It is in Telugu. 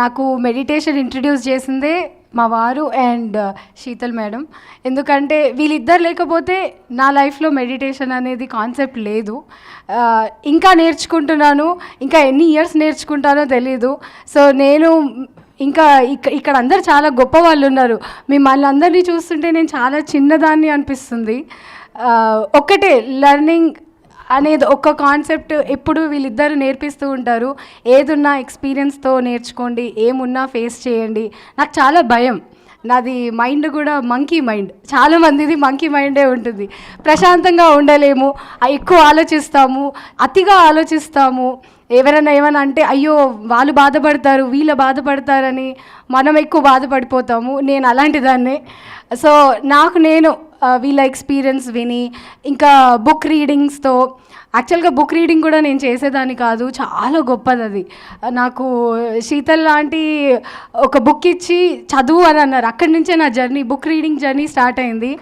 నాకు మెడిటేషన్ ఇంట్రడ్యూస్ చేసిందే మా వారు అండ్ శీతల్ మేడం. ఎందుకంటే వీళ్ళిద్దరు లేకపోతే నా లైఫ్లో మెడిటేషన్ అనేది కాన్సెప్ట్ లేదు. ఇంకా నేర్చుకుంటున్నాను, ఇంకా ఎన్ని ఇయర్స్ నేర్చుకుంటానో తెలీదు. సో నేను ఇంకా ఇక్కడ అందరు చాలా గొప్ప వాళ్ళు ఉన్నారు. మిమ్మల్ని అందరినీ చూస్తుంటే నేను చాలా చిన్నదాన్ని అనిపిస్తుంది. ఒక్కటే లెర్నింగ్ అనేది ఒక కాన్సెప్ట్ ఎప్పుడు వీళ్ళిద్దరు నేర్పిస్తూ ఉంటారు. ఏదున్నా ఎక్స్పీరియన్స్తో నేర్చుకోండి, ఏమున్నా ఫేస్ చేయండి. నాకు చాలా భయం, నాది మైండ్ కూడా మంకీ మైండ్, చాలామందిది మంకీ మైండే ఉంటుంది. ప్రశాంతంగా ఉండలేము, ఎక్కువ ఆలోచిస్తాము, అతిగా ఆలోచిస్తాము. ఎవరైనా ఏమైనా అంటే అయ్యో వాళ్ళు బాధపడతారు, వీళ్ళు బాధపడతారని మనం ఎక్కువ బాధపడిపోతాము. నేను అలాంటి దాన్నే. సో నేను వీళ్ళ ఎక్స్పీరియన్స్ విని, ఇంకా బుక్ రీడింగ్స్తో, యాక్చువల్గా బుక్ రీడింగ్ కూడా నేను చేసేదాన్ని కాదు, చాలా గొప్పది అది. నాకు శీతల్ లాంటి ఒక బుక్ ఇచ్చి చదువు అని అన్నారు. అక్కడి నుంచే నా journey, book reading journey start అయింది.